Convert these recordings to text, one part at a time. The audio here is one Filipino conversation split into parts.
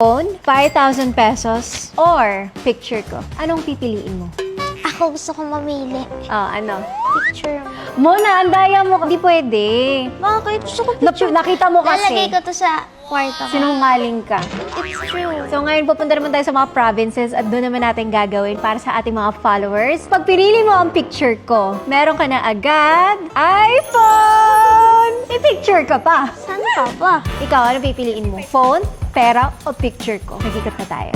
Phone, 5,000 pesos, or picture ko. Anong pipiliin mo? Ako gusto ko mamili. Ano? Picture mo. Mona, ang daya mo. Hindi pwede. Bakit? Gusto ko picture. Nakita mo Lalagay kasi. ko to sa kwarto ko. Sinungaling ka. It's true. So ngayon, pupunta naman tayo sa mga provinces at doon naman natin gagawin para sa ating mga followers. Pag pinili mo ang picture ko, meron ka na agad iPhone! I-picture ka pa. Saan ka ba? Ikaw, ano pipiliin mo? Phone, pera, o picture ko? Nag-ikot na tayo.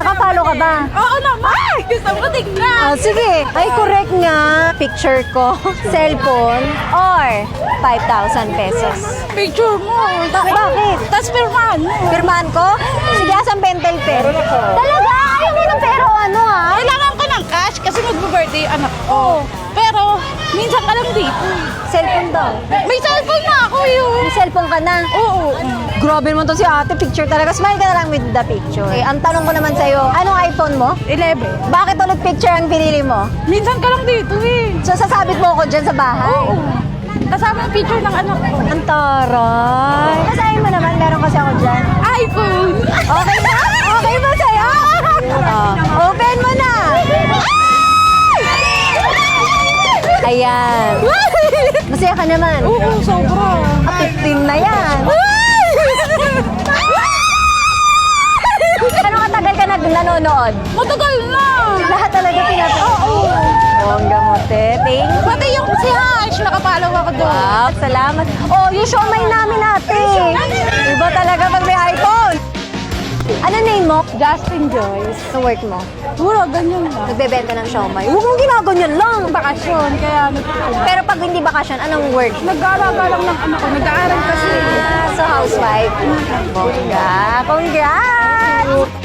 Nakapalo ka ba? Oo naman! Gusto mo tignan! Oh, sige. Ay, correct nga. Picture ko, cellphone, or 5,000 pesos. Picture mo! Bakit? Tapos pirmahan mo! Pirmahan ko? Sige, asang pentel pen? Talaga? Ayaw mo ng pero ano ah? Kailangan ko ng cash kasi mag-birthday anak ko. Pero, minsan ka lang dito. Cellphone daw. May cellphone na ako yun! May cellphone ka na? Oo. Grabe naman to si ate. Picture talaga. Smile ka na lang with the picture. Okay, ang tanong ko naman sa'yo, anong iPhone mo? 11. Bakit ulit picture ang pinili mo? Minsan ka lang dito eh. So, sasabit mo ako dyan sa bahay? Oo. Kasama ang picture ng anak ko. Ang taray. Kasahin mo naman, meron kasi ako dyan. iPhone! Okay ba? Okay ba sa'yo? Open mo na! Ayan. Masaya ka naman. Oo, sobra. 15 na yan. Ano katagal ka nanonood? Matagal na! Lahat talaga pinapanood. Oo. Bongga mo, te. Thank you. Pati yung si Hash, nakapalaw ako doon. Wow, salamat. Oh, yung siomay namin ate. Iba talaga pag may iPhone. Ano name mo? Justin Joyce. Sa work mo? Wala, ganyan lang. Nagbebenta ng siomay. Huwag mong ginaganyan lang. Bakasyon, kaya nagpapala. Pero pag hindi bakasyon, anong work? Nag-aalaga lang ng anak ko. Nag-aaral kasi. So, housewife. Bongga. Congrats!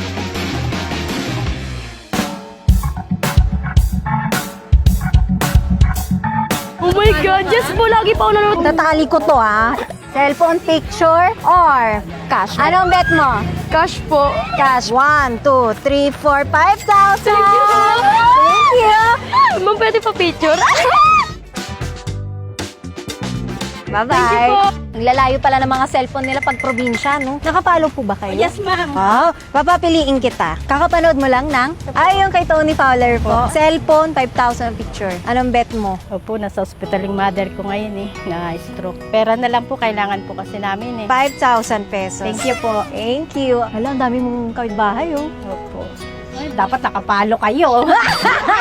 Oh my God, just po lagi pa ako nanonood. Tatali ko to ha. Cellphone picture or cash? Anong bet mo? Cash po. Cash. 1, 2, 3, 4, 5,000! Thank you! Ma'am, pwede pa picture? Bye-bye! Naglalayo pala ng mga cellphone nila pag probinsya, no? Nakapalo po ba kayo? Yes, ma'am. Wow! Papapiliin kita. Kakapanood mo lang ng? Ay, yung kay Tony Fowler po. Cellphone, 5,000 picture. Anong bet mo? Opo, nasa hospital yung mother ko ngayon na-stroke. Pera na lang po, kailangan po kasi namin 5,000 pesos. Thank you po. Thank you. Hala, ang dami mong kapitbahay, oh. Opo. Ay, dapat nakapalo kayo.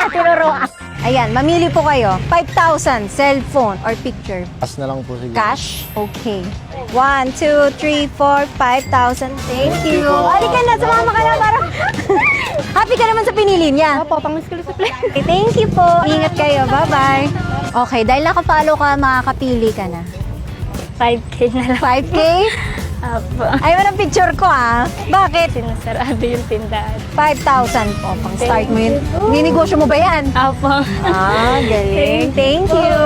Tinuruan. Ayan, mamili po kayo. 5,000, cellphone or picture. Cash na lang po siguro. Cash? Okay. 1, 2, 3, 4, 5,000. Thank you. Halika na, sumama ka na para... Happy ka naman sa pinili niya. Opo, pang-school supply. Okay, thank you po. Ingat kayo. Bye-bye. Okay, dahil nakapalo ka, makakapili ka na. 5K na lang. 5K? Opo. Ayaw ng picture ko, ah. Bakit? Sinasarado yung tindahan. 5,000 po. Pang-start mo yun. Ninegosyo mo ba yan? Opo. Ah, galing. Thank you.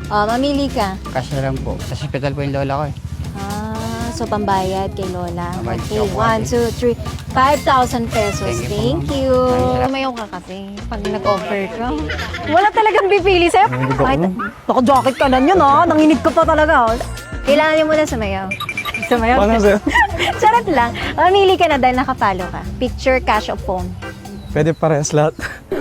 Oh, mamili ka. Cash na lang po. Sa hospital po yung lola ko eh. Ah, so pambayad kay Lola. Pambayad Okay, ko po, 1, 2, 3, 5,000 pesos. Thank you po, Thank ma'am. you. Tumayaw ka kasi pag nag-offer ka. Wala talagang pipili sa'yo. Kahit naka-jacket ka na yun, ha? Nanginig ka pa talaga, oh. Kailangan niyo muna sumayaw. Sumayaw? Paano sir? Charot lang. Mamili ka na dahil nakapalo ka. Picture, cash, o phone. Pwede parehas lahat.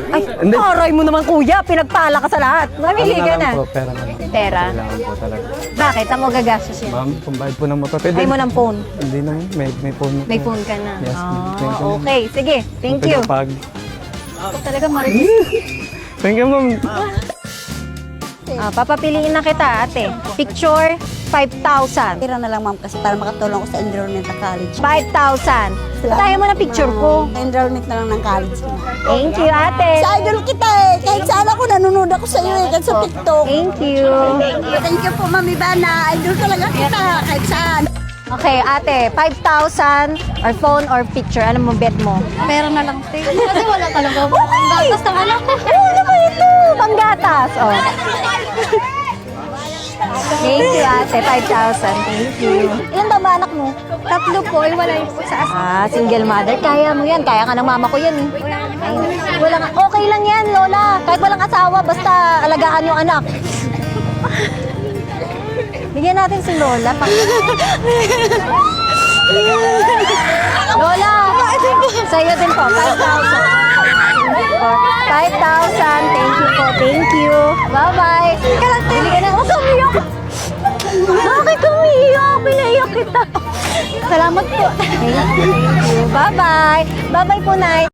Ay, aray mo naman kuya. Pinagpala ka sa lahat. Mamili ka na. Pera na lang. Pera? Kailangan po talaga. Bakit? Ang magagastos yan. Ma'am, pambayad po ng motor. Pwede. Ay mo ng phone. Hindi naman. May phone. May phone ka na. Yes, Ah, thank you. okay. Sige. Thank you. Pag. Ito talaga marites. Thank you, ma'am. Papapiliin na kita, ate. Picture, 5,000. Tira na lang ma'am kasi para makatulong ko sa enrollment ng college. 5,000. Tayo mo na picture ko. Enrollment na lang ng college. Thank you, ate. Sa idol kita eh. Kahit saan ako, nanonood ako sa iyo eh. Kahit sa TikTok. Thank you. Thank you po, Mami Bana. Idol talaga kita. Kahit saan. Okay, ate. 5,000 or phone or picture. Ano mo bet mo? Pera na lang, te. Kasi wala talaga ako. Okay. Gatas ng anak ko. Oh, ano ba ito? Panggatas. Oh. Thank you, ate. 5,000. Thank you. Ilan ba anak mo? 3 po, ay wala yung sa Single mother. Kaya mo yan. Kaya ka ng mama ko yan, eh. Ay, wala nga. Okay lang yan, Lola. Kahit walang asawa, basta alagaan yung anak. Bigyan natin si Lola. Lola, sa'yo din po, 5,000. 5,000. Thank you po. Thank you. Bye-bye. Bili ka na. Huwag kang umiyak. Bakit kang umiyak? Pinaiyak kita. Salamat po. Thank you. Bye-bye. Bye-bye po, Nay.